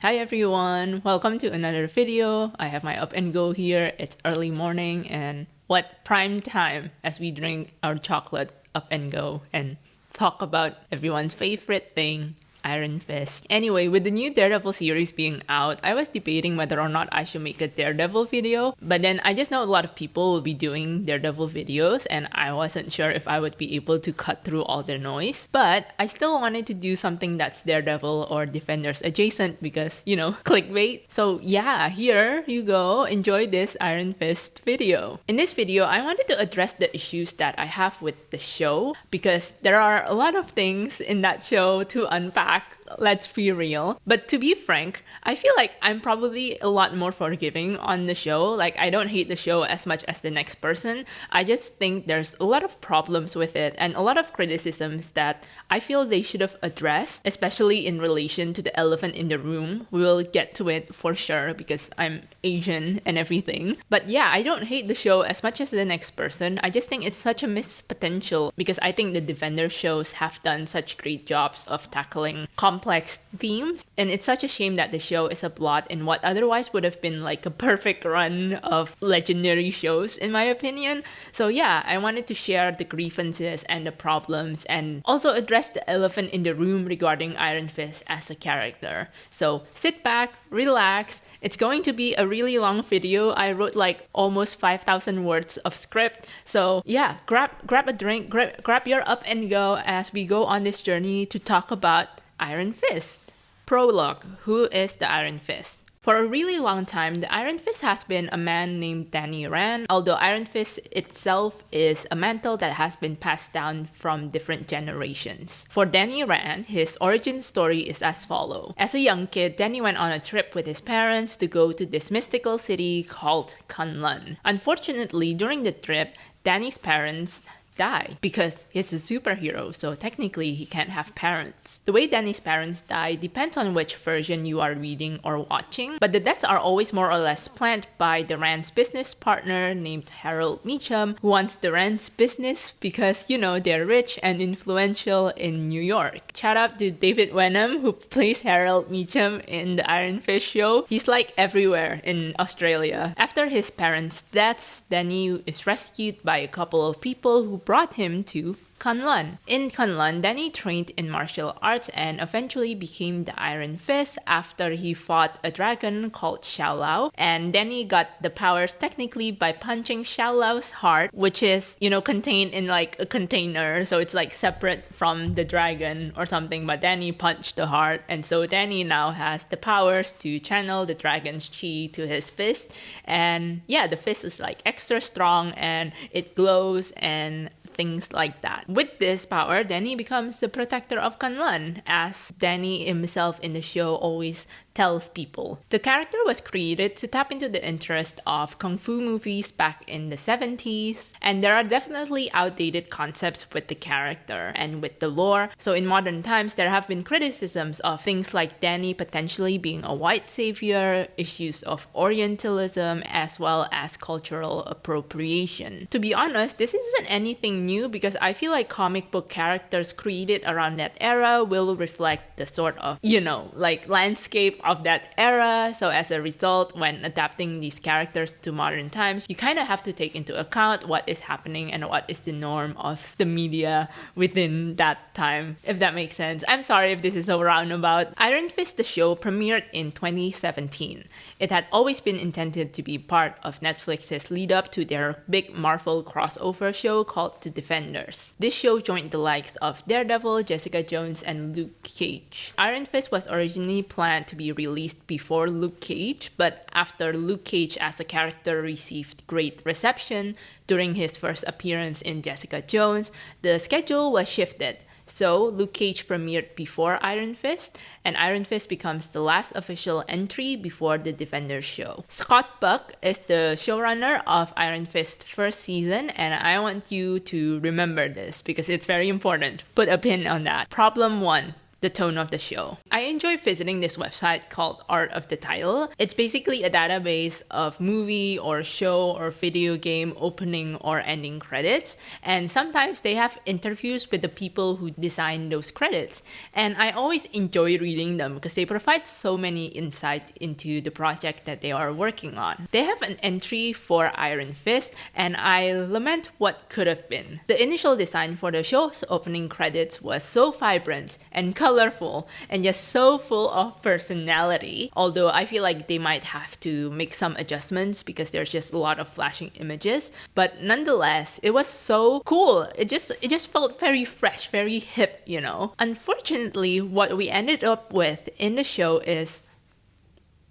Hi everyone, welcome to another video. I have my up and go here. It's early morning and what prime time as we drink our chocolate up and go and talk about everyone's favorite thing, Iron Fist. Anyway, with the new Daredevil series being out, I was debating whether or not I should make a Daredevil video, but then I just know a lot of people will be doing Daredevil videos and I wasn't sure if I would be able to cut through all the noise, but I still wanted to do something that's Daredevil or Defenders adjacent because, you know, clickbait. So yeah, here you go, enjoy this Iron Fist video. In this video, I wanted to address the issues that I have with the show because there are a lot of things in that show to unpack. Let's be real. But to be frank, I feel like I'm probably a lot more forgiving on the show. Like, I don't hate the show as much as the next person. I just think there's a lot of problems with it and a lot of criticisms that I feel they should have addressed, especially in relation to the elephant in the room. We will get to it for sure because I'm Asian and everything. But yeah, I don't hate the show as much as the next person. I just think it's such a missed potential because I think the Defender shows have done such great jobs of tackling complex themes, and it's such a shame that the show is a blot in what otherwise would have been like a perfect run of legendary shows in my opinion. So yeah, I wanted to share the grievances and the problems and also address the elephant in the room regarding Iron Fist as a character. So sit back, relax. It's going to be a really long video. I wrote like almost 5,000 words of script. So yeah, grab a drink, grab your up and go as we go on this journey to talk about Iron Fist. Prologue. Who is the Iron Fist? For a really long time, the Iron Fist has been a man named Danny Rand, although Iron Fist itself is a mantle that has been passed down from different generations. For Danny Rand, his origin story is as follows. As a young kid, Danny went on a trip with his parents to go to this mystical city called Kunlun. Unfortunately, during the trip, Danny's parents die because he's a superhero, so technically he can't have parents. The way Danny's parents die depends on which version you are reading or watching, but the deaths are always more or less planned by the Rand's business partner named Harold Meacham, who wants the Rand's business because, you know, they're rich and influential in New York. Shout out to David Wenham, who plays Harold Meacham in the Iron Fist show. He's like everywhere in Australia. After his parents' deaths, Danny is rescued by a couple of people who brought him to Kunlun. In Kunlun, Danny trained in martial arts and eventually became the Iron Fist after he fought a dragon called shoutout. And Danny got the powers technically by punching shout's heart, which is, you know, contained in like a container. So it's like separate from the dragon or something, but Danny punched the heart. And so Danny now has the powers to channel the dragon's chi to his fist. And yeah, the fist is like extra strong and it glows and things like that. With this power, Danny becomes the protector of Kunlun, as Danny himself in the show always tells people. The character was created to tap into the interest of kung fu movies back in the 70s, and there are definitely outdated concepts with the character and with the lore. So in modern times, there have been criticisms of things like Danny potentially being a white savior, issues of Orientalism, as well as cultural appropriation. To be honest, this isn't anything new because I feel like comic book characters created around that era will reflect the sort of, you know, like landscape of that era. So as a result, when adapting these characters to modern times, you kind of have to take into account what is happening and what is the norm of the media within that time, if that makes sense. I'm sorry if this is so roundabout. Iron Fist the show premiered in 2017. It had always been intended to be part of Netflix's lead up to their big Marvel crossover show called The Defenders. This show joined the likes of Daredevil, Jessica Jones, and Luke Cage. Iron Fist was originally planned to be released before Luke Cage, but after Luke Cage as a character received great reception during his first appearance in Jessica Jones, the schedule was shifted. So Luke Cage premiered before Iron Fist, and Iron Fist becomes the last official entry before the Defenders show. Scott Buck is the showrunner of Iron Fist first season, and I want you to remember this because it's very important. Put a pin on that. Problem 1. the tone of the show. I enjoy visiting this website called Art of the Title. It's basically a database of movie or show or video game opening or ending credits, and sometimes they have interviews with the people who designed those credits. And I always enjoy reading them because they provide so many insight into the project that they are working on. They have an entry for Iron Fist, and I lament what could have been. The initial design for the show's opening credits was so vibrant and colorful and just so full of personality, although I feel like they might have to make some adjustments because there's just a lot of flashing images. But nonetheless, it was so cool. It just felt very fresh, very hip, you know. Unfortunately, what we ended up with in the show is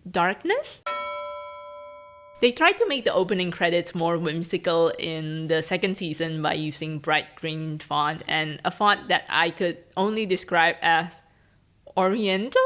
darkness. They tried to make the opening credits more whimsical in the second season by using bright green font and a font that I could only describe as Oriental?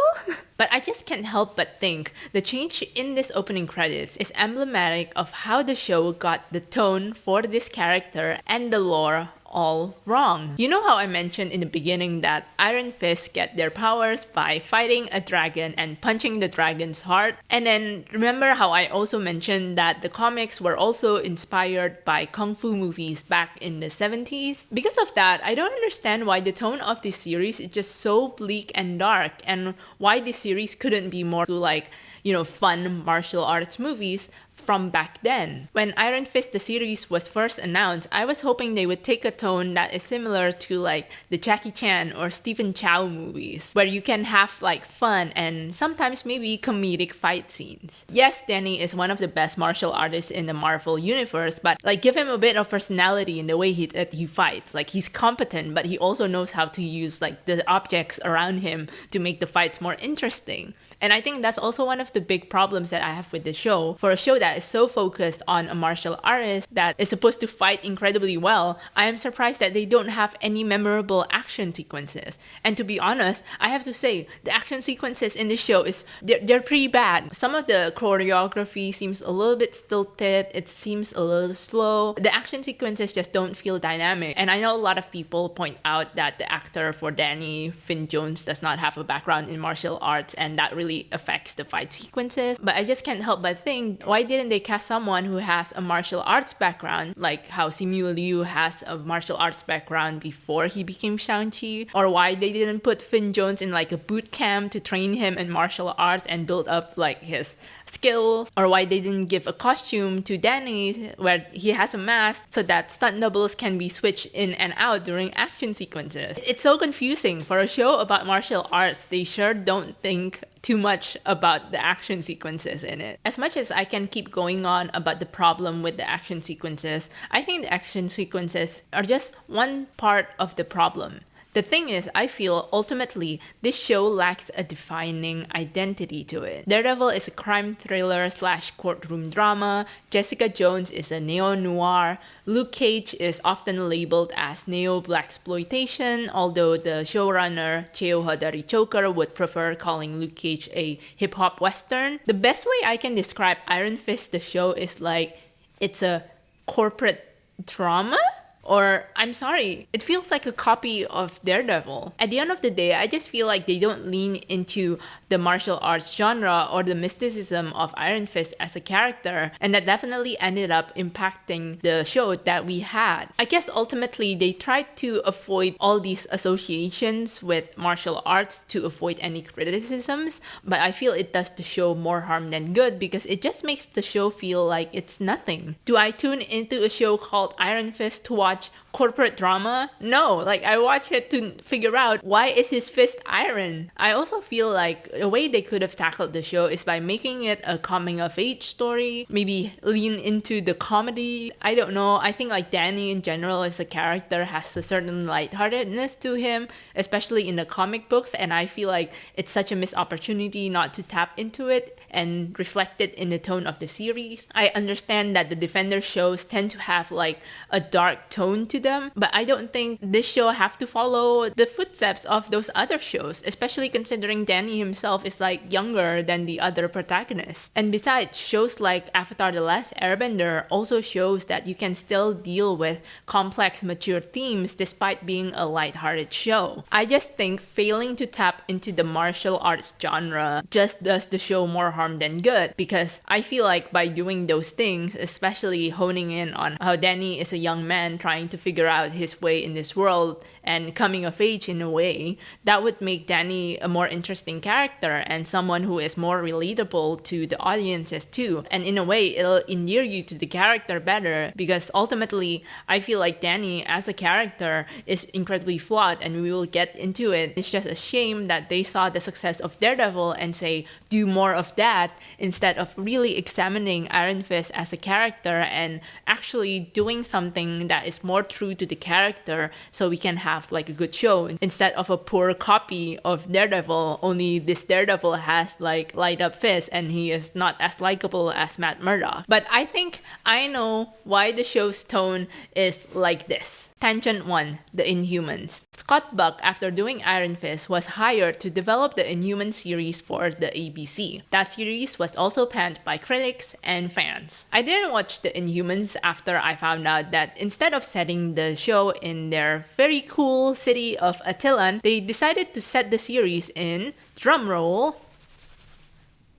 But I just can't help but think the change in this opening credits is emblematic of how the show got the tone for this character and the lore all wrong. You know how I mentioned in the beginning that Iron Fist get their powers by fighting a dragon and punching the dragon's heart? And then remember how I also mentioned that the comics were also inspired by kung fu movies back in the 70s? Because of that, I don't understand why the tone of this series is just so bleak and dark, and why this series couldn't be more like, you know, fun martial arts movies from back then. When Iron Fist the series was first announced, I was hoping they would take a tone that is similar to like the Jackie Chan or Stephen Chow movies, where you can have like fun and sometimes maybe comedic fight scenes. Yes, Danny is one of the best martial artists in the Marvel universe, but like give him a bit of personality in the way that he fights. Like he's competent, but he also knows how to use like the objects around him to make the fights more interesting. And I think that's also one of the big problems that I have with the show. For a show that is so focused on a martial artist that is supposed to fight incredibly well, I am surprised that they don't have any memorable action sequences. And to be honest, I have to say, the action sequences in this show they're pretty bad. Some of the choreography seems a little bit stilted, it seems a little slow. The action sequences just don't feel dynamic. And I know a lot of people point out that the actor for Danny, Finn Jones, does not have a background in martial arts, and that really affects the fight sequences. But I just can't help but think, why didn't they cast someone who has a martial arts background, like how Simu Liu has a martial arts background before he became Shang-Chi? Or why they didn't put Finn Jones in like a boot camp to train him in martial arts and build up like his skills? Or why they didn't give a costume to Danny where he has a mask so that stunt doubles can be switched in and out during action sequences? It's so confusing. For a show about martial arts, they sure don't think too much about the action sequences in it. As much as I can keep going on about the problem with the action sequences, I think the action sequences are just one part of the problem. The thing is, I feel ultimately this show lacks a defining identity to it. Daredevil is a crime thriller / courtroom drama, Jessica Jones is a neo-noir, Luke Cage is often labeled as neo-blaxploitation, although the showrunner Cheo Hodari Choker would prefer calling Luke Cage a hip-hop western. The best way I can describe Iron Fist the show is like, it's a corporate drama? Or, I'm sorry, it feels like a copy of Daredevil. At the end of the day, I just feel like they don't lean into the martial arts genre or the mysticism of Iron Fist as a character, and that definitely ended up impacting the show that we had. I guess ultimately they tried to avoid all these associations with martial arts to avoid any criticisms, but I feel it does the show more harm than good because it just makes the show feel like it's nothing. Do I tune into a show called Iron Fist to watch corporate drama? No, like I watch it to figure out, why is his fist iron? I also feel like a way they could have tackled the show is by making it a coming of age story, maybe lean into the comedy. I don't know, I think like Danny in general as a character has a certain lightheartedness to him, especially in the comic books, and I feel like it's such a missed opportunity not to tap into it and reflect it in the tone of the series. I understand that the Defender shows tend to have like a dark tone tone to them, but I don't think this show have to follow the footsteps of those other shows, especially considering Danny himself is like younger than the other protagonists. And besides, shows like Avatar: The Last Airbender also shows that you can still deal with complex, mature themes despite being a lighthearted show. I just think failing to tap into the martial arts genre just does the show more harm than good, because I feel like by doing those things, especially honing in on how Danny is a young man trying to figure out his way in this world and coming of age in a way, that would make Danny a more interesting character and someone who is more relatable to the audiences too. And in a way, it'll endear you to the character better, because ultimately, I feel like Danny as a character is incredibly flawed, and we will get into it. It's just a shame that they saw the success of Daredevil and say, do more of that, instead of really examining Iron Fist as a character and actually doing something that is more true to the character, so we can have like a good show instead of a poor copy of Daredevil, only this Daredevil has like light up fists and he is not as likable as Matt Murdock. But I think I know why the show's tone is like this. Tangent 1, the Inhumans. Scott Buck, after doing Iron Fist, was hired to develop the Inhuman series for the ABC. That series was also panned by critics and fans. I didn't watch the Inhumans after I found out that instead of setting the show in their very cool city of Attilan, they decided to set the series in, drumroll,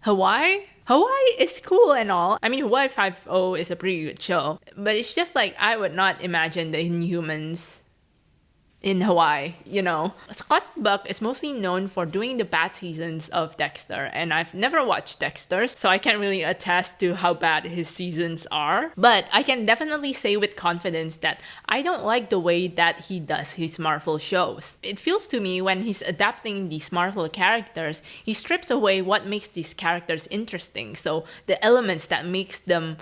Hawaii? Hawaii is cool and all. I mean, Hawaii 5-0 is a pretty good show. But it's just like, I would not imagine the Inhumans in Hawaii, you know. Scott Buck is mostly known for doing the bad seasons of Dexter, and I've never watched Dexter, so I can't really attest to how bad his seasons are. But I can definitely say with confidence that I don't like the way that he does his Marvel shows. It feels to me when he's adapting these Marvel characters, he strips away what makes these characters interesting. So the elements that makes them,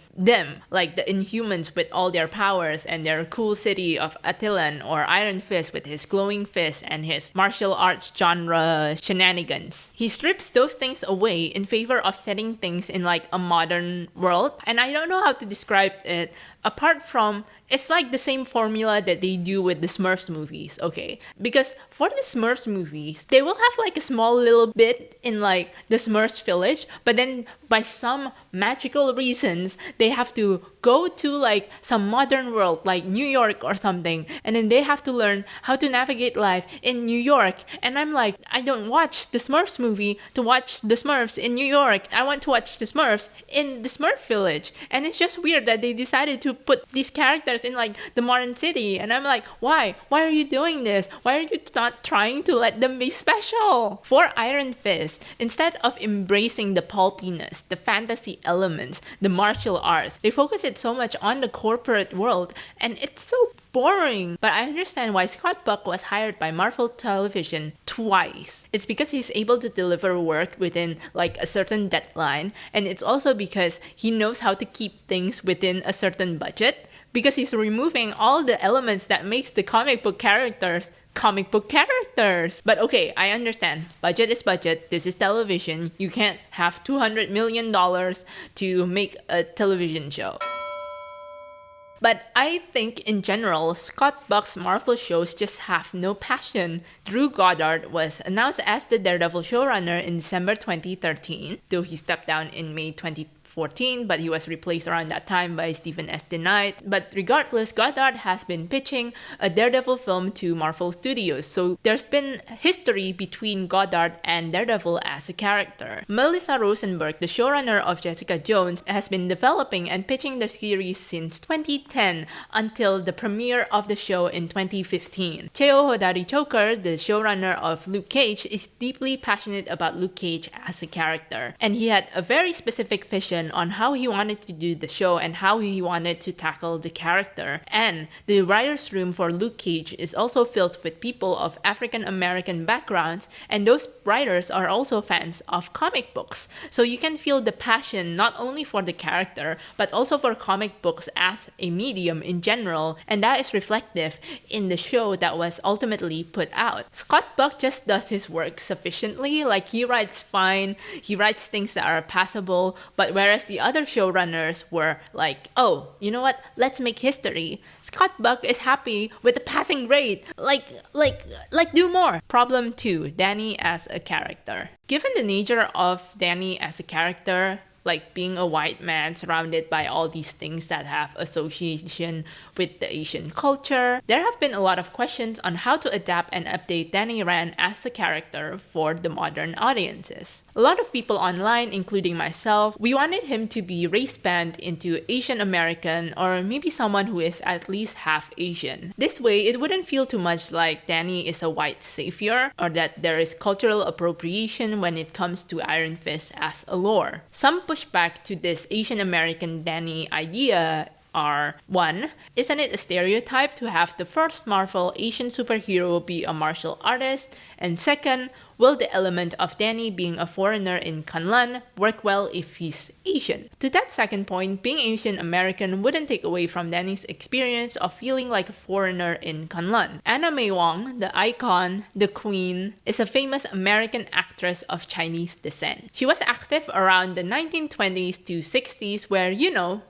like the Inhumans with all their powers and their cool city of Attilan, or Iron Fist with his glowing fist and his martial arts genre shenanigans. He strips those things away in favor of setting things in like a modern world, and I don't know how to describe it apart from it's like the same formula that they do with the Smurfs movies, okay? Because for the Smurfs movies, they will have like a small little bit in like the Smurfs village, but then by some magical reasons, they have to go to like some modern world like New York or something, and then they have to learn how to navigate life in New York. And I'm like, I don't watch the Smurfs movie to watch the Smurfs in New York. I want to watch the Smurfs in the Smurf village. And it's just weird that they decided to put these characters in like the modern city, and I'm like, why are you doing this? Why are you not trying to let them be special? For Iron Fist, instead of embracing the pulpiness, the fantasy elements, the martial arts, they focus it so much on the corporate world, and it's so boring. But I understand why Scott Buck was hired by Marvel Television twice. It's because he's able to deliver work within like a certain deadline, and it's also because he knows how to keep things within a certain budget, because he's removing all the elements that makes the comic book characters. But okay, I understand. Budget is budget. This is television. You can't have $200 million to make a television show. But I think in general, Scott Buck's Marvel shows just have no passion. Drew Goddard was announced as the Daredevil showrunner in December 2013, though he stepped down in May 2014, but he was replaced around that time by Stephen S. DeKnight. But regardless, Goddard has been pitching a Daredevil film to Marvel Studios, so there's been history between Goddard and Daredevil as a character. Melissa Rosenberg, the showrunner of Jessica Jones, has been developing and pitching the series since 2010 until the premiere of the show in 2015. Cheo Hodari Choker, the showrunner of Luke Cage, is deeply passionate about Luke Cage as a character, and he had a very specific vision on how he wanted to do the show and how he wanted to tackle the character. And the writer's room for Luke Cage is also filled with people of African American backgrounds, and those writers are also fans of comic books. So you can feel the passion not only for the character, but also for comic books as a medium in general, and that is reflective in the show that was ultimately put out. Scott Buck just does his work sufficiently. Like, he writes fine, he writes things that are passable, but where Whereas the other showrunners were like, oh, you know what? Let's make history. Scott Buck is happy with the passing grade. Like, do more. Problem 2, Danny as a character. Given the nature of Danny as a character, like being a white man surrounded by all these things that have association with the Asian culture, there have been a lot of questions on how to adapt and update Danny Rand as a character for the modern audiences. A lot of people online, including myself, we wanted him to be race-banned into Asian American or maybe someone who is at least half Asian. This way, it wouldn't feel too much like Danny is a white savior or that there is cultural appropriation when it comes to Iron Fist as a lore. Some pushback to this Asian American Danny idea are 1. Isn't it a stereotype to have the first Marvel Asian superhero be a martial artist? And 2nd, will the element of Danny being a foreigner in Kunlun work well if he's Asian? To that second point, being Asian American wouldn't take away from Danny's experience of feeling like a foreigner in Kunlun. Anna May Wong, the icon, the queen, is a famous American actress of Chinese descent. She was active around the 1920s to 60s where,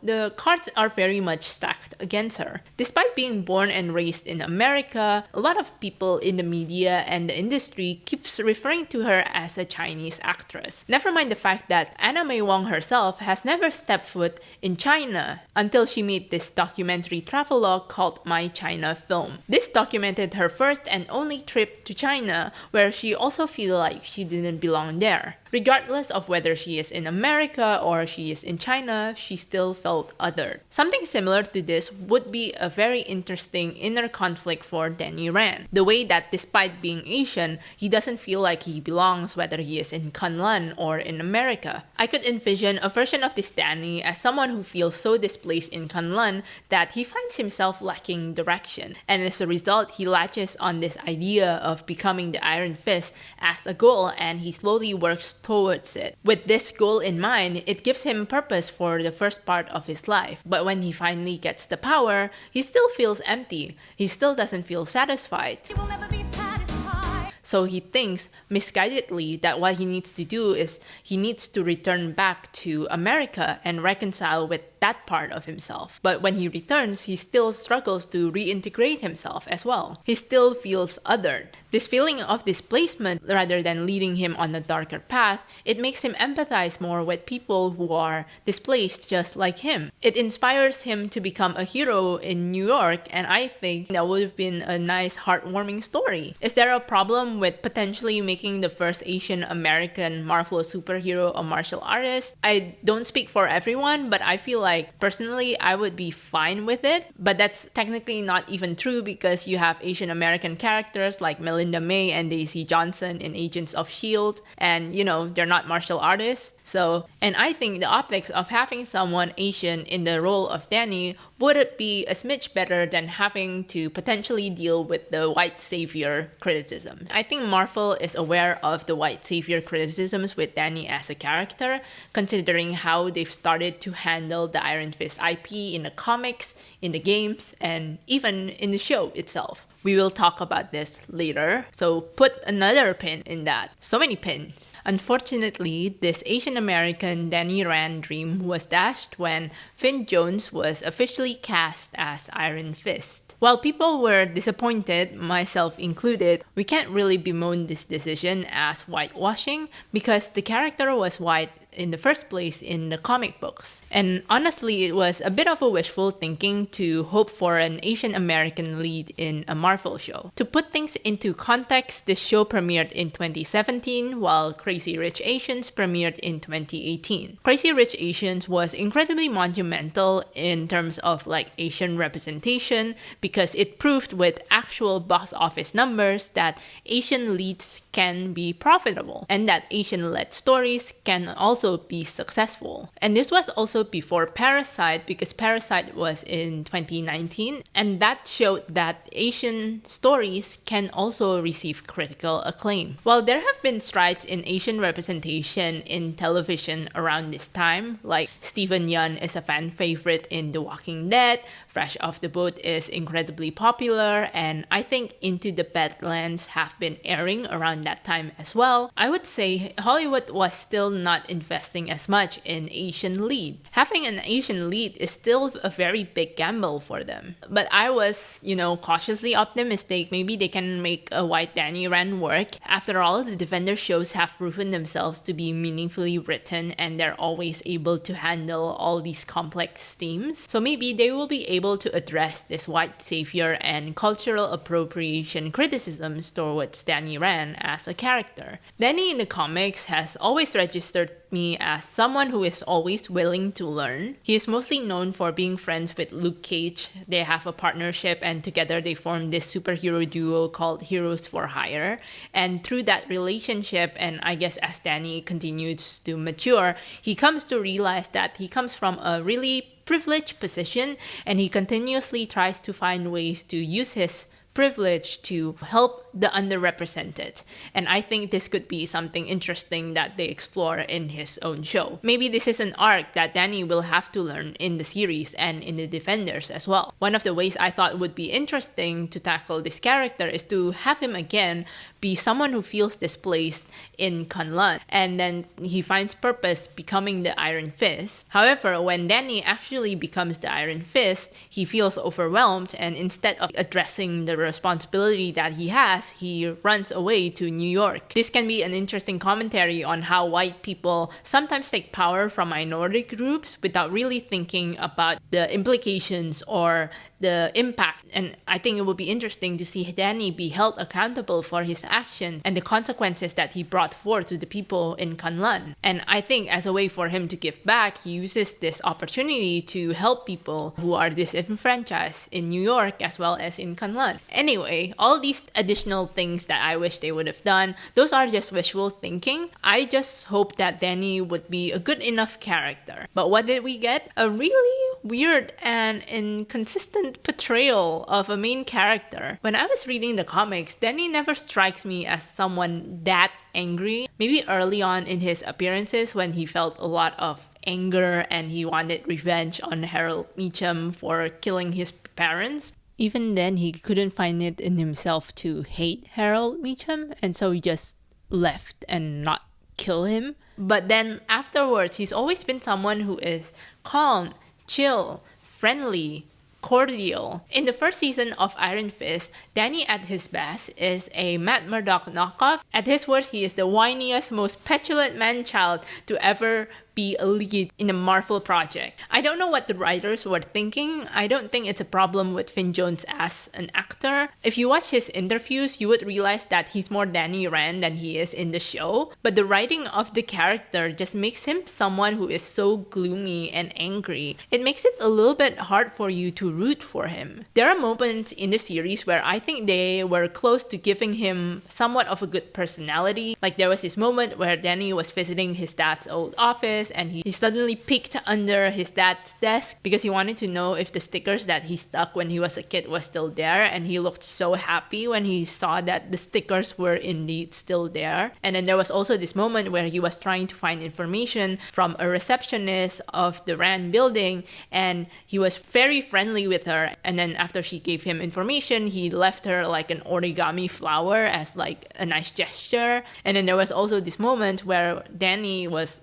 the cards are very much stacked against her. Despite being born and raised in America, a lot of people in the media and the industry keeps referring to her as a Chinese actress. Never mind the fact that Anna May Wong herself has never stepped foot in China until she made this documentary travelogue called My China Film. This documented her first and only trip to China, where she also feels like she didn't belong there. Regardless of whether she is in America or she is in China, she still felt othered. Something similar to this would be a very interesting inner conflict for Danny Rand. The way that despite being Asian, he doesn't feel like he belongs whether he is in Kunlun or in America. I could envision a version of this Danny as someone who feels so displaced in Kunlun that he finds himself lacking direction. And as a result, he latches on this idea of becoming the Iron Fist as a goal and he slowly works towards it. With this goal in mind, it gives him purpose for the first part of his life. But when he finally gets the power, he still feels empty. He still doesn't feel satisfied. He will never be satisfied. So he thinks misguidedly that what he needs to do is he needs to return back to America and reconcile with that part of himself. But when he returns, he still struggles to reintegrate himself as well. He still feels othered. This feeling of displacement, rather than leading him on a darker path, it makes him empathize more with people who are displaced just like him. It inspires him to become a hero in New York, and I think that would have been a nice, heartwarming story. Is there a problem with potentially making the first Asian American Marvel superhero a martial artist? I don't speak for everyone, but I feel like personally I would be fine with it. But that's technically not even true because you have Asian American characters like Melinda May and Daisy Johnson in Agents of S.H.I.E.L.D. and they're not martial artists. And I think the optics of having someone Asian in the role of Danny would be a smidge better than having to potentially deal with the white savior criticism. I think Marvel is aware of the white savior criticisms with Danny as a character, considering how they've started to handle the Iron Fist IP in the comics, in the games, and even in the show itself. We will talk about this later, so put another pin in that. So many pins. Unfortunately, this Asian American Danny Rand dream was dashed when Finn Jones was officially cast as Iron Fist. While people were disappointed, myself included, we can't really bemoan this decision as whitewashing because the character was white in the first place in the comic books. And honestly, it was a bit of a wishful thinking to hope for an Asian American lead in a Marvel show. To put things into context, this show premiered in 2017 while Crazy Rich Asians premiered in 2018. Crazy Rich Asians was incredibly monumental in terms of Asian representation because it proved with actual box office numbers that Asian leads can be profitable and that Asian-led stories can also be successful. And this was also before Parasite because Parasite was in 2019 and that showed that Asian stories can also receive critical acclaim. While there have been strides in Asian representation in television around this time, like Steven Yeun is a fan favorite in The Walking Dead, Fresh Off the Boat is incredibly popular, and I think Into the Badlands have been airing around that time as well. I would say Hollywood was still not invested investing as much in Asian lead. Having an Asian lead is still a very big gamble for them. But I was, cautiously optimistic. Maybe they can make a white Danny Rand work. After all, the Defender shows have proven themselves to be meaningfully written, and they're always able to handle all these complex themes. So maybe they will be able to address this white savior and cultural appropriation criticisms towards Danny Rand as a character. Danny in the comics has always registered me as someone who is always willing to learn. He is mostly known for being friends with Luke Cage. They have a partnership and together they form this superhero duo called Heroes for Hire. And through that relationship, and I guess as Danny continues to mature, he comes to realize that he comes from a really privileged position and he continuously tries to find ways to use his privilege to help the underrepresented. And I think this could be something interesting that they explore in his own show. Maybe this is an arc that Danny will have to learn in the series and in the Defenders as well. One of the ways I thought would be interesting to tackle this character is to have him again be someone who feels displaced in Kunlun, and then he finds purpose becoming the Iron Fist. However, when Danny actually becomes the Iron Fist, he feels overwhelmed, and instead of addressing the responsibility that he has, he runs away to New York. This can be an interesting commentary on how white people sometimes take power from minority groups without really thinking about the implications or the impact. And I think it would be interesting to see Danny be held accountable for his actions and the consequences that he brought forth to the people in Kunlun. And I think as a way for him to give back, he uses this opportunity to help people who are disenfranchised in New York as well as in Kunlun. Anyway, all these additional things that I wish they would have done, those are just visual thinking. I just hope that Danny would be a good enough character. But what did we get? A really weird and inconsistent portrayal of a main character. When I was reading the comics, Danny never strikes me as someone that angry. Maybe early on in his appearances when he felt a lot of anger and he wanted revenge on Harold Meacham for killing his parents. Even then, he couldn't find it in himself to hate Harold Meacham, and so he just left and not kill him. But then afterwards, he's always been someone who is calm, chill, friendly, cordial. In the first season of Iron Fist, Danny at his best is a Matt Murdock knockoff. At his worst, he is the whiniest, most petulant man-child to ever be a lead in a Marvel project. I don't know what the writers were thinking. I don't think it's a problem with Finn Jones as an actor. If you watch his interviews, you would realize that he's more Danny Rand than he is in the show. But the writing of the character just makes him someone who is so gloomy and angry. It makes it a little bit hard for you to root for him. There are moments in the series where I think they were close to giving him somewhat of a good personality. Like there was this moment where Danny was visiting his dad's old office and he suddenly peeked under his dad's desk because he wanted to know if the stickers that he stuck when he was a kid was still there, and he looked so happy when he saw that the stickers were indeed still there. And then there was also this moment where he was trying to find information from a receptionist of the Rand building, and he was very friendly with her, and then after she gave him information, he left her like an origami flower as like a nice gesture. And then there was also this moment where Danny was,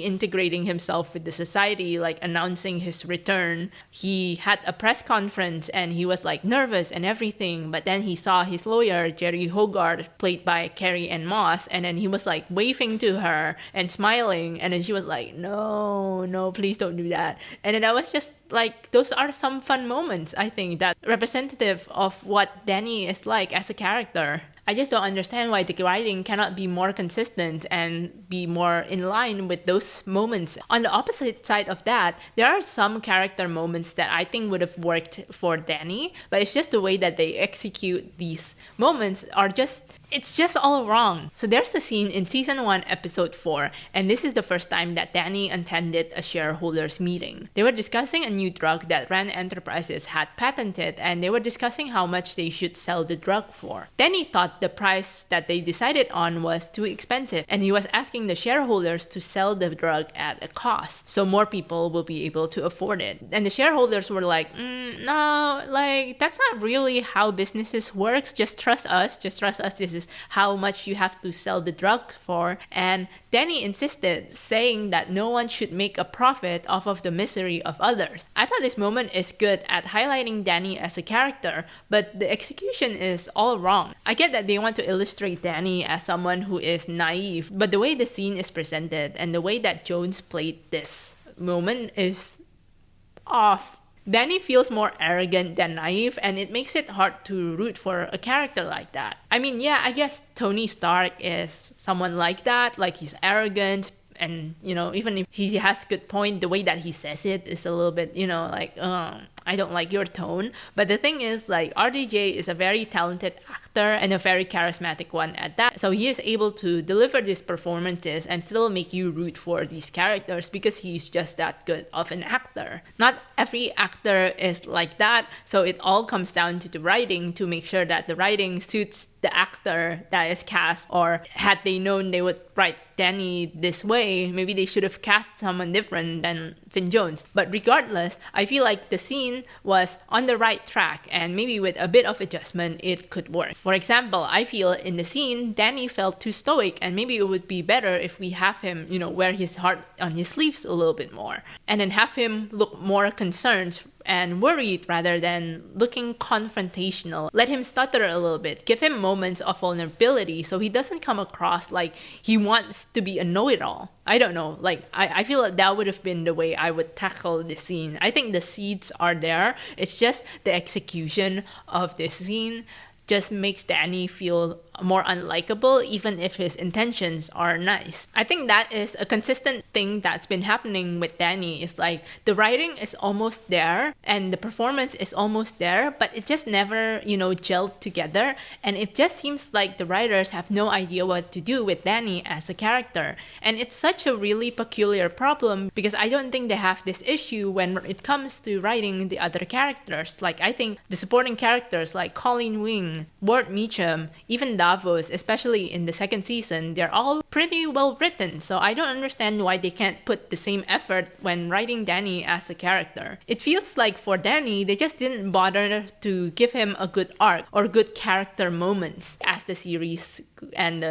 reintegrating himself with the society, like announcing his return. He had a press conference and he was like nervous and everything, but then he saw his lawyer, Jerry Hogarth, played by Carrie Ann Moss, and then he was like waving to her and smiling, and then she was like, no, please don't do that. And then I was just like, those are some fun moments, I think, that representative of what Danny is like as a character. I just don't understand why the writing cannot be more consistent and be more in line with those moments. On the opposite side of that, there are some character moments that I think would have worked for Danny, but it's just the way that they execute these moments it's just all wrong. So there's the scene in season 1, episode 4, and this is the first time that Danny attended a shareholders meeting. They were discussing a new drug that Rand Enterprises had patented, and they were discussing how much they should sell the drug for. Danny thought the price that they decided on was too expensive, and he was asking the shareholders to sell the drug at a cost so more people will be able to afford it. And the shareholders were like, no, like that's not really how businesses works. Just trust us. This is is how much you have to sell the drug for. And Danny insisted, saying that no one should make a profit off of the misery of others. I thought this moment is good at highlighting Danny as a character, but the execution is all wrong. I get that they want to illustrate Danny as someone who is naive, but the way the scene is presented and the way that Jones played this moment is off. Danny feels more arrogant than naive, and it makes it hard to root for a character like that. I mean, yeah, I guess Tony Stark is someone like that, like he's arrogant, and, you know, even if he has good point, the way that he says it is a little bit, you know, like, I don't like your tone. But the thing is, like, RDJ is a very talented actor and a very charismatic one at that. So he is able to deliver these performances and still make you root for these characters because he's just that good of an actor. Not every actor is like that. So it all comes down to the writing to make sure that the writing suits the actor that is cast, or had they known they would write Danny this way, maybe they should have cast someone different than Finn Jones. But regardless, I feel like the scene was on the right track, and maybe with a bit of adjustment, it could work. For example, I feel in the scene, Danny felt too stoic, and maybe it would be better if we have him, you know, wear his heart on his sleeves a little bit more, and then have him look more concerned and worried rather than looking confrontational. Let him stutter a little bit. Give him moments of vulnerability so he doesn't come across like he wants to be a know-it-all. I don't know, like, I feel like that would have been the way I would tackle this scene. I think the seeds are there. It's just the execution of this scene just makes Danny feel more unlikable, even if his intentions are nice. I think that is a consistent thing that's been happening with Danny. Is like the writing is almost there and the performance is almost there, but it just never, you know, gelled together. And it just seems like the writers have no idea what to do with Danny as a character. And it's such a really peculiar problem because I don't think they have this issue when it comes to writing the other characters. Like, I think the supporting characters like Colleen Wing, Ward Meacham, even Davos, especially in the second season, they're all pretty well written. So I don't understand why they can't put the same effort when writing Danny as a character. It feels like for Danny, they just didn't bother to give him a good arc or good character moments as the series and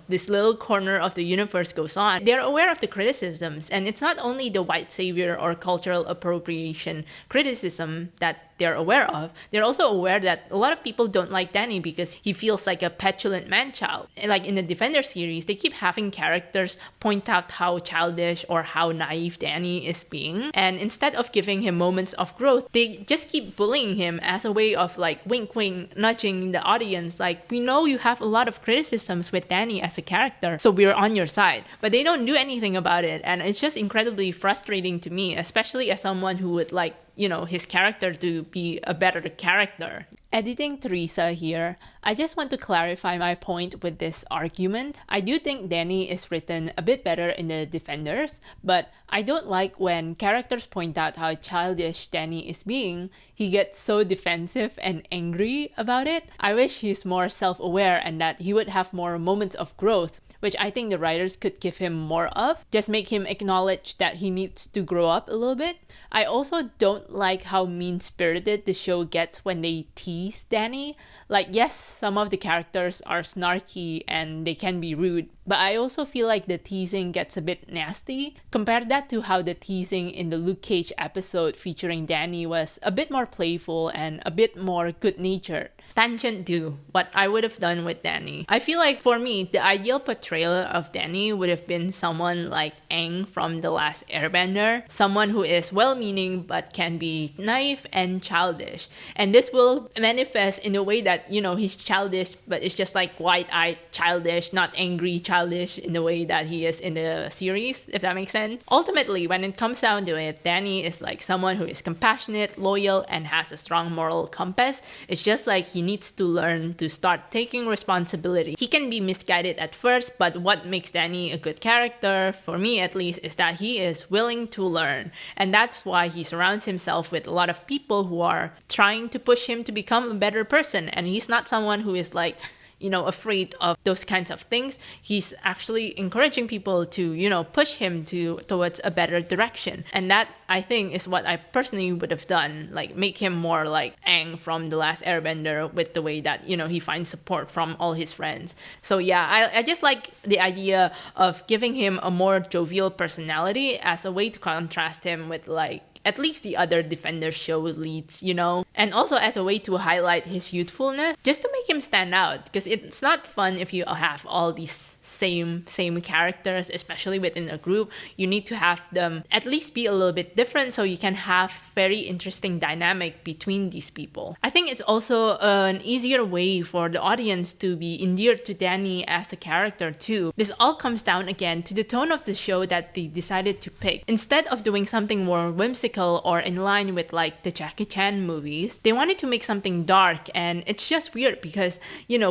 this little corner of the universe goes on. They're aware of the criticisms, and it's not only the white savior or cultural appropriation criticism that they're aware of. They're also aware that a lot of people don't like Danny because he feels like a petulant man-child. Like in the Defender series, they keep having characters point out how childish or how naive Danny is being, and instead of giving him moments of growth, they just keep bullying him as a way of like wink wink nudging the audience, like, we know you have a lot of criticisms with Danny as a character, so we're on your side. But they don't do anything about it, and it's just incredibly frustrating to me, especially as someone who would like, you know, his character to be a better character. Editing Teresa here, I just want to clarify my point with this argument. I do think Danny is written a bit better in the Defenders, but I don't like when characters point out how childish Danny is being, he gets so defensive and angry about it. I wish he's more self-aware and that he would have more moments of growth, which I think the writers could give him more of. Just make him acknowledge that he needs to grow up a little bit. I also don't like how mean-spirited the show gets when they tease Danny. Like, yes, some of the characters are snarky and they can be rude, but I also feel like the teasing gets a bit nasty. Compare that to how the teasing in the Luke Cage episode featuring Danny was a bit more playful and a bit more good-natured. Tangent to what I would have done with Danny. I feel like for me, the ideal portrayal of Danny would have been someone like Aang from The Last Airbender. Someone who is well-meaning but can be naive and childish. And this will manifest in a way that, you know, he's childish, but it's just like wide-eyed childish, not angry childish in the way that he is in the series, if that makes sense. Ultimately, when it comes down to it, Danny is like someone who is compassionate, loyal, and has a strong moral compass. It's just like he needs to learn to start taking responsibility. He can be misguided at first, but what makes Danny a good character, for me at least, is that he is willing to learn. And that's why he surrounds himself with a lot of people who are trying to push him to become a better person. And he's not someone who is like, afraid of those kinds of things. He's actually encouraging people to, push him towards a better direction. And that, I think, is what I personally would have done, like make him more like Aang from The Last Airbender, with the way that, he finds support from all his friends. So yeah, I just like the idea of giving him a more jovial personality as a way to contrast him with like at least the other Defender show leads, and also as a way to highlight his youthfulness, just to make him stand out, because it's not fun if you have all these same characters, especially within a group. You need to have them at least be a little bit different, so you can have very interesting dynamic between these people. I think it's also an easier way for the audience to be endeared to Danny as a character too. This all comes down again to the tone of the show that they decided to pick. Instead of doing something more whimsical or in line with like the Jackie Chan movies, they wanted to make something dark, and it's just weird because,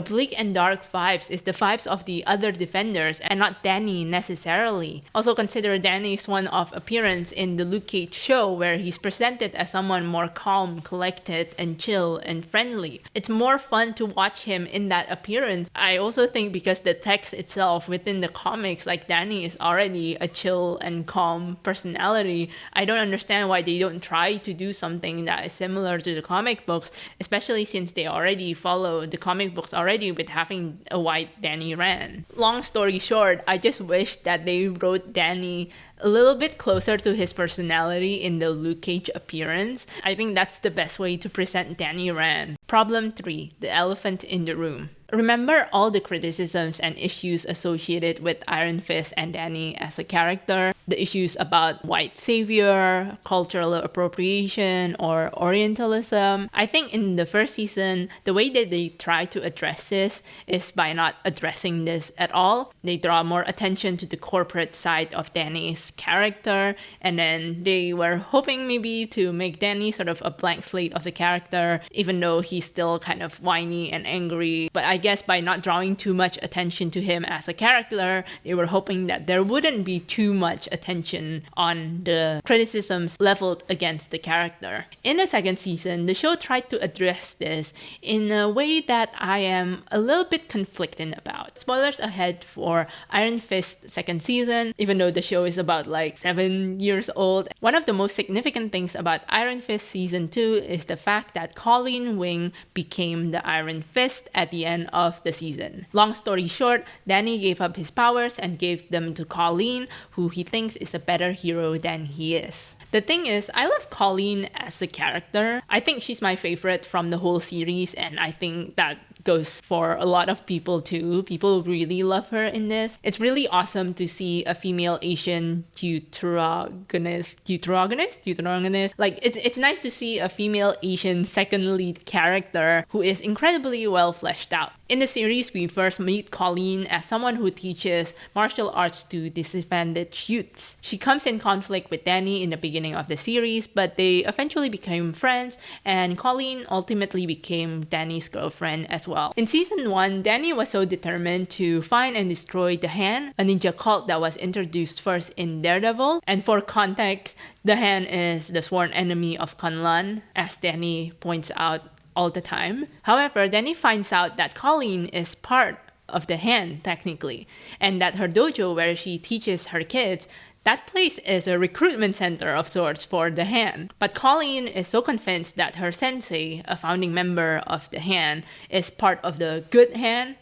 bleak and dark vibes is the vibes of the other Defenders and not Danny necessarily. Also consider Danny's one-off appearance in the Luke Cage show, where he's presented as someone more calm, collected, and chill and friendly. It's more fun to watch him in that appearance. I also think because the text itself within the comics, like Danny is already a chill and calm personality. I don't understand why they don't try to do something that is similar to the comic books, especially since they already follow the comic books already with having a white Danny Rand. Long story short, I just wish that they wrote Danny a little bit closer to his personality in the Luke Cage appearance. I think that's the best way to present Danny Rand. Problem 3, the elephant in the room. Remember all the criticisms and issues associated with Iron Fist and Danny as a character? The issues about white savior, cultural appropriation, or Orientalism. I think in the first season, the way that they try to address this is by not addressing this at all. They draw more attention to the corporate side of Danny's character, and then they were hoping maybe to make Danny sort of a blank slate of the character, even though he's still kind of whiny and angry. But I guess by not drawing too much attention to him as a character, they were hoping that there wouldn't be too much attention on the criticisms leveled against the character. In the second season, the show tried to address this in a way that I am a little bit conflicted about. Spoilers ahead for Iron Fist second season, even though the show is about like 7 years old. One of the most significant things about Iron Fist season 2 is the fact that Colleen Wing became the Iron Fist at the end of the season. Long story short, Danny gave up his powers and gave them to Colleen, who he thinks is a better hero than he is. The thing is, I love Colleen as a character. I think she's my favorite from the whole series, and I think that goes for a lot of people too. People really love her in this. It's really awesome to see a female Asian deuteragonist. Like, it's nice to see a female Asian second lead character who is incredibly well fleshed out. In the series, we first meet Colleen as someone who teaches martial arts to disadvantaged youths. She comes in conflict with Danny in the beginning of the series, but they eventually became friends, and Colleen ultimately became Danny's girlfriend as well. In season 1, Danny was so determined to find and destroy the Hand, a ninja cult that was introduced first in Daredevil. And for context, the Hand is the sworn enemy of Kunlun, as Danny points out all the time. However, Danny finds out that Colleen is part of the Hand, technically, and that her dojo, where she teaches her kids, that place is a recruitment center of sorts for the Hand. But Colleen is so convinced that her sensei, a founding member of the Hand, is part of the good Hand,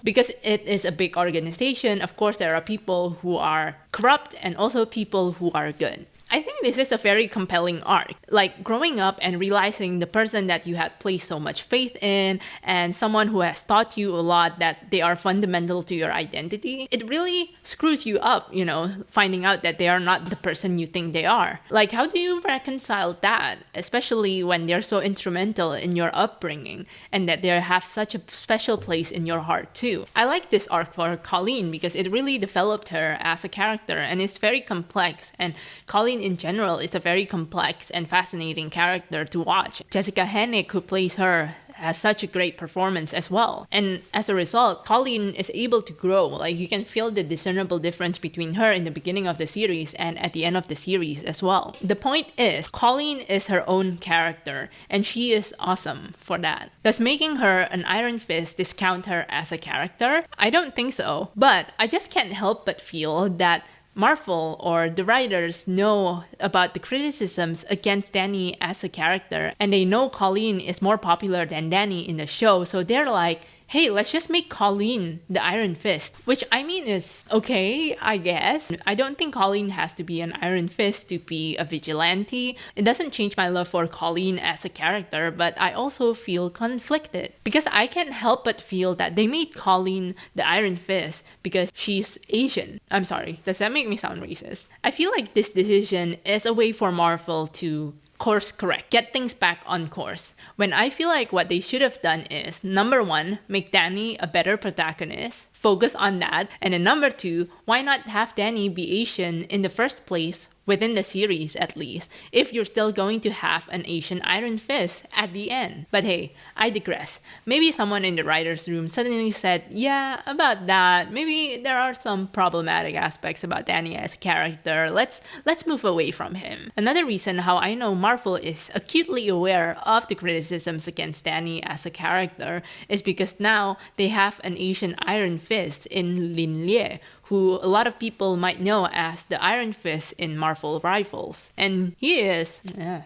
because it is a big organization. Of course, there are people who are corrupt and also people who are good. I think this is a very compelling arc. Like, growing up and realizing the person that you had placed so much faith in and someone who has taught you a lot that they are fundamental to your identity, it really screws you up, finding out that they are not the person you think they are. Like, how do you reconcile that, especially when they're so instrumental in your upbringing and that they have such a special place in your heart too? I like this arc for Colleen because it really developed her as a character, and it's very complex, and Colleen in general is a very complex and fascinating character to watch. Jessica Hennick, who plays her, has such a great performance as well. And as a result, Colleen is able to grow. Like, you can feel the discernible difference between her in the beginning of the series and at the end of the series as well. The point is, Colleen is her own character, and she is awesome for that. Does making her an Iron Fist discount her as a character? I don't think so, but I just can't help but feel that Marvel or the writers know about the criticisms against Danny as a character, and they know Colleen is more popular than Danny in the show, so they're like, hey, let's just make Colleen the Iron Fist. Which, I mean, is okay, I guess. I don't think Colleen has to be an Iron Fist to be a vigilante. It doesn't change my love for Colleen as a character, but I also feel conflicted. Because I can't help but feel that they made Colleen the Iron Fist because she's Asian. I'm sorry, does that make me sound racist? I feel like this decision is a way for Marvel to course correct, get things back on course. When I feel like what they should have done is, number one, make Danny a better protagonist, focus on that, and then number two, why not have Danny be Asian in the first place, within the series at least, if you're still going to have an Asian Iron Fist at the end. But hey, I digress. Maybe someone in the writer's room suddenly said, yeah, about that, maybe there are some problematic aspects about Danny as a character. Let's move away from him. Another reason how I know Marvel is acutely aware of the criticisms against Danny as a character is because now they have an Asian Iron Fist in Lin Lie, who a lot of people might know as the Iron Fist in Marvel Rivals. And he is, yeah.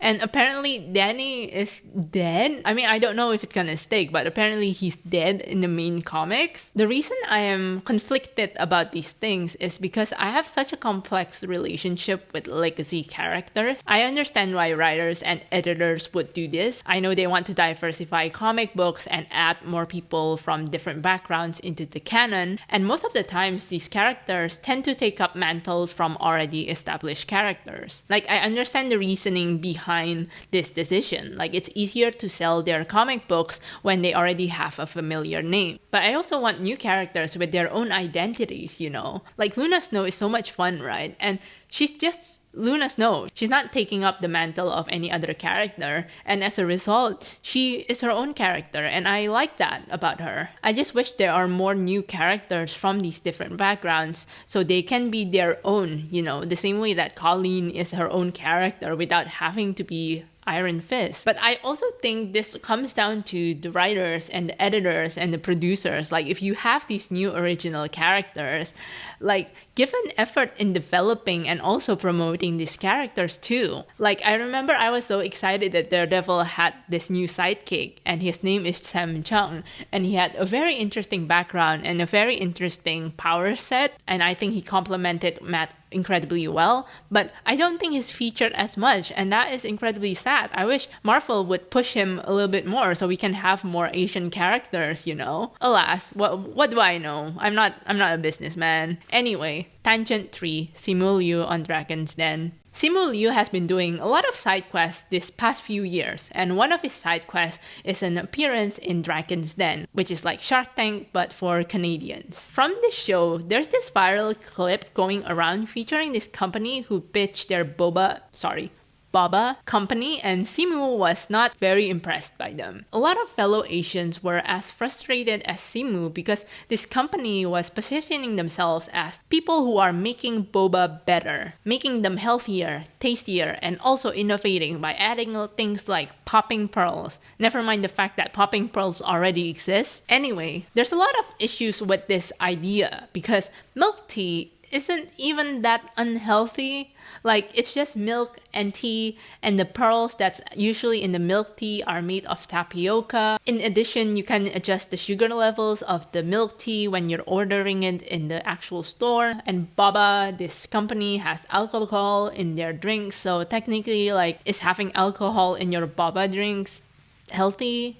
And apparently Danny is dead. I mean, I don't know if it's gonna stick, but apparently he's dead in the main comics. The reason I am conflicted about these things is because I have such a complex relationship with legacy characters. I understand why writers and editors would do this. I know they want to diversify comic books and add more people from different backgrounds into the canon, and most of the times these characters tend to take up mantles from already established characters. Like, I understand the reasoning behind this decision. Like, it's easier to sell their comic books when they already have a familiar name. But I also want new characters with their own identities, you know? Like, Luna Snow is so much fun, right? And she's just Luna Snow. She's not taking up the mantle of any other character, and as a result, she is her own character, and I like that about her. I just wish there are more new characters from these different backgrounds so they can be their own, you know, the same way that Colleen is her own character without having to be Iron Fist. But I also think this comes down to the writers and the editors and the producers. Like, if you have these new original characters, like, give an effort in developing and also promoting these characters too. Like, I remember I was so excited that Daredevil had this new sidekick, and his name is Sam Chung, and he had a very interesting background and a very interesting power set, and I think he complemented Matt incredibly well, but I don't think he's featured as much, and that is incredibly sad. I wish Marvel would push him a little bit more so we can have more Asian characters, you know. Alas, what do I know? I'm not a businessman. Anyway, Tangent 3, Simu Liu on Dragon's Den. Simu Liu has been doing a lot of side quests this past few years, and one of his side quests is an appearance in Dragon's Den, which is like Shark Tank but for Canadians. From this show, there's this viral clip going around featuring this company who pitched their Baba company, and Simu was not very impressed by them. A lot of fellow Asians were as frustrated as Simu because this company was positioning themselves as people who are making boba better, making them healthier, tastier, and also innovating by adding things like popping pearls. Never mind the fact that popping pearls already exist. Anyway, there's a lot of issues with this idea because milk tea isn't even that unhealthy. Like, it's just milk and tea, and the pearls that's usually in the milk tea are made of tapioca. In addition, you can adjust the sugar levels of the milk tea when you're ordering it in the actual store. And Baba, this company, has alcohol in their drinks, so technically, like, is having alcohol in your Baba drinks healthy?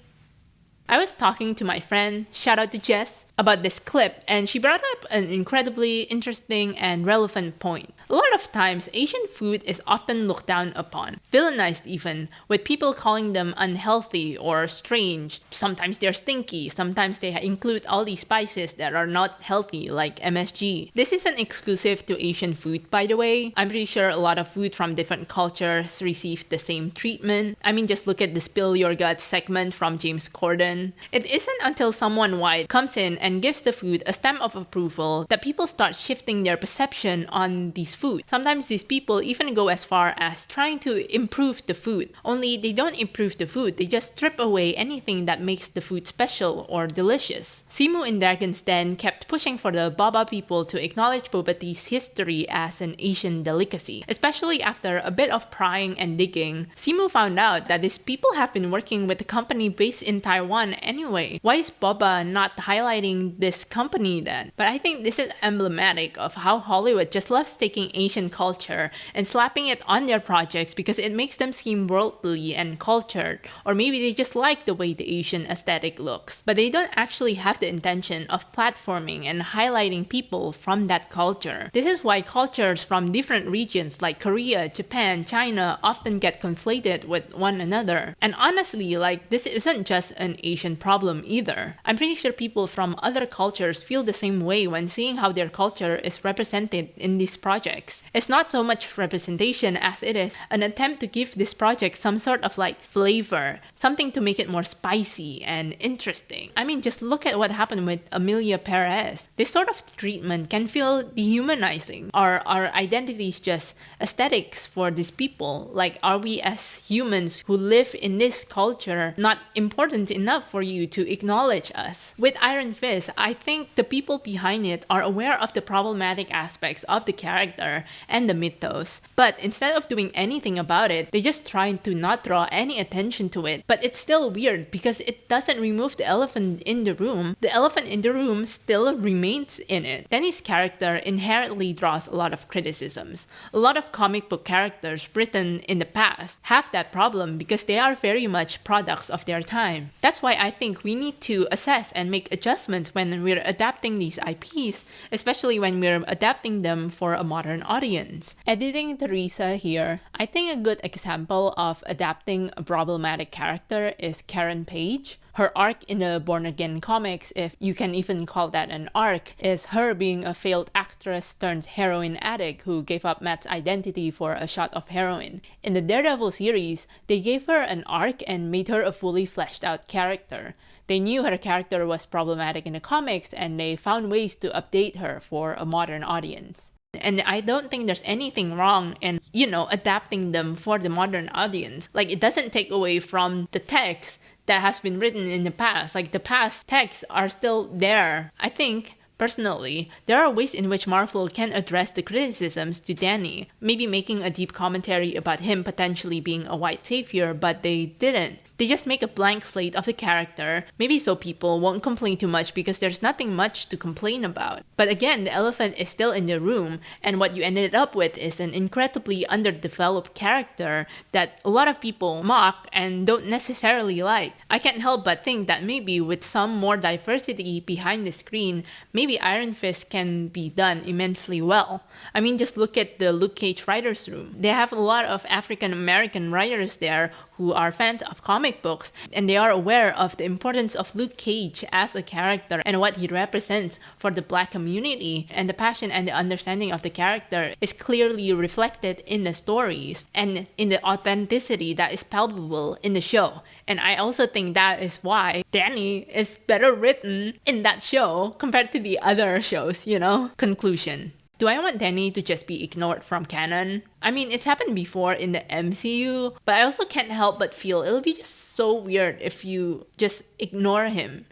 I was talking to my friend, shout out to Jess, about this clip, and she brought up an incredibly interesting and relevant point. A lot of times, Asian food is often looked down upon, villainized even, with people calling them unhealthy or strange. Sometimes they're stinky, sometimes they include all these spices that are not healthy, like MSG. This isn't exclusive to Asian food, by the way. I'm pretty sure a lot of food from different cultures receive the same treatment. I mean, just look at the Spill Your Guts segment from James Corden. It isn't until someone white comes in and gives the food a stamp of approval that people start shifting their perception on these food. Sometimes these people even go as far as trying to improve the food. Only they don't improve the food, they just strip away anything that makes the food special or delicious. Simu in Dragon's Den kept pushing for the Baba people to acknowledge boba tea's history as an Asian delicacy. Especially after a bit of prying and digging, Simu found out that these people have been working with a company based in Taiwan anyway. Why is boba not highlighting this company then? But I think this is emblematic of how Hollywood just loves taking Asian culture and slapping it on their projects because it makes them seem worldly and cultured, or maybe they just like the way the Asian aesthetic looks. But they don't actually have the intention of platforming and highlighting people from that culture. This is why cultures from different regions like Korea, Japan, China often get conflated with one another. And honestly, like, this isn't just an Asian problem either. I'm pretty sure people from other cultures feel the same way when seeing how their culture is represented in these projects. It's not so much representation as it is an attempt to give this project some sort of like flavor, something to make it more spicy and interesting. I mean, just look at what happened with Amelia Perez. This sort of treatment can feel dehumanizing. Are our identities just aesthetics for these people? Like, are we as humans who live in this culture not important enough for you to acknowledge us? With Iron Fist, I think the people behind it are aware of the problematic aspects of the character and the mythos, but instead of doing anything about it, they just try to not draw any attention to it. But it's still weird because it doesn't remove the elephant in the room. The elephant in the room still remains in it. Danny's character inherently draws a lot of criticisms. A lot of comic book characters written in the past have that problem because they are very much products of their time. That's why I think we need to assess and make adjustments when we're adapting these IPs, especially when we're adapting them for a modern audience. Editing Teresa here, I think a good example of adapting a problematic character is Karen Page. Her arc in the Born Again comics, if you can even call that an arc, is her being a failed actress turned heroin addict who gave up Matt's identity for a shot of heroin. In the Daredevil series, they gave her an arc and made her a fully fleshed out character. They knew her character was problematic in the comics and they found ways to update her for a modern audience. And I don't think there's anything wrong in, adapting them for the modern audience. Like, it doesn't take away from the text that has been written in the past. Like, the past texts are still there. I think, personally, there are ways in which Marvel can address the criticisms to Danny. Maybe making a deep commentary about him potentially being a white savior, but they didn't. They just make a blank slate of the character, maybe so people won't complain too much because there's nothing much to complain about. But again, the elephant is still in the room, and what you ended up with is an incredibly underdeveloped character that a lot of people mock and don't necessarily like. I can't help but think that maybe with some more diversity behind the screen, maybe Iron Fist can be done immensely well. I mean, just look at the Luke Cage writers' room. They have a lot of African American writers there who are fans of comic books, and they are aware of the importance of Luke Cage as a character and what he represents for the Black community, and the passion and the understanding of the character is clearly reflected in the stories and in the authenticity that is palpable in the show. And I also think that is why Danny is better written in that show compared to the other shows, Conclusion. Do I want Danny to just be ignored from canon? I mean, it's happened before in the MCU, but I also can't help but feel it'll be just so weird if you just ignore him,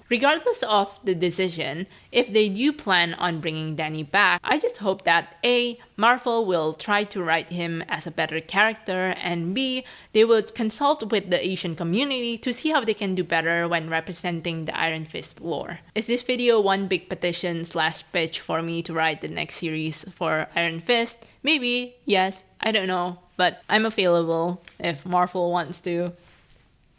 Regardless of the decision, if they do plan on bringing Danny back, I just hope that A, Marvel will try to write him as a better character, and B, they will consult with the Asian community to see how they can do better when representing the Iron Fist lore. Is this video one big petition/pitch for me to write the next series for Iron Fist? Maybe, yes, I don't know, but I'm available if Marvel wants to.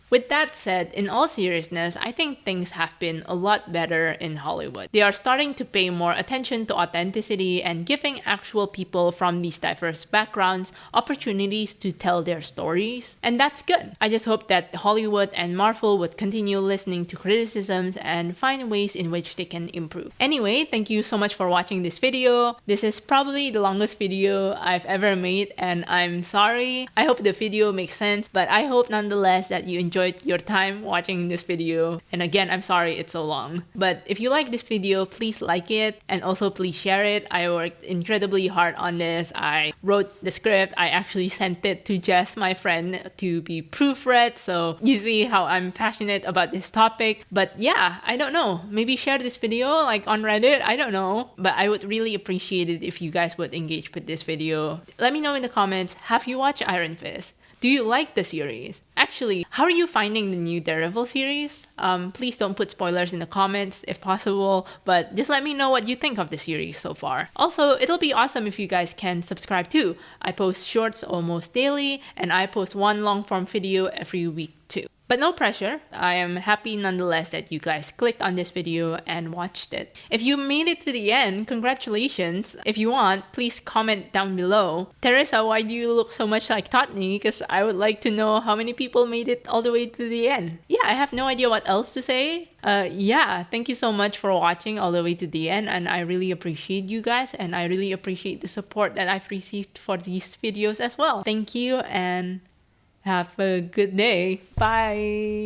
With that said, in all seriousness, I think things have been a lot better in Hollywood. They are starting to pay more attention to authenticity and giving actual people from these diverse backgrounds opportunities to tell their stories. And that's good. I just hope that Hollywood and Marvel would continue listening to criticisms and find ways in which they can improve. Anyway, thank you so much for watching this video. This is probably the longest video I've ever made, and I'm sorry. I hope the video makes sense, but I hope nonetheless that you enjoyed your time watching this video. And again, I'm sorry it's so long. But if you like this video, please like it and also please share it. I worked incredibly hard on this. I wrote the script. I actually sent it to Jess, my friend, to be proofread. So you see how I'm passionate about this topic. But yeah, I don't know. Maybe share this video like on Reddit. I don't know. But I would really appreciate it if you guys would engage with this video. Let me know in the comments, have you watched Iron Fist? Do you like the series? Actually, how are you finding the new Daredevil series? Please don't put spoilers in the comments if possible, but just let me know what you think of the series so far. Also, it'll be awesome if you guys can subscribe too. I post shorts almost daily, and I post one long form video every week too. But no pressure. I am happy nonetheless that you guys clicked on this video and watched it. If you made it to the end, congratulations. If you want, please comment down below. Teresa, why do you look so much like Totney? Because I would like to know how many people made it all the way to the end. Yeah, I have no idea what else to say. Yeah, thank you so much for watching all the way to the end, and I really appreciate you guys, and I really appreciate the support that I've received for these videos as well. Thank you, and have a good day. Bye.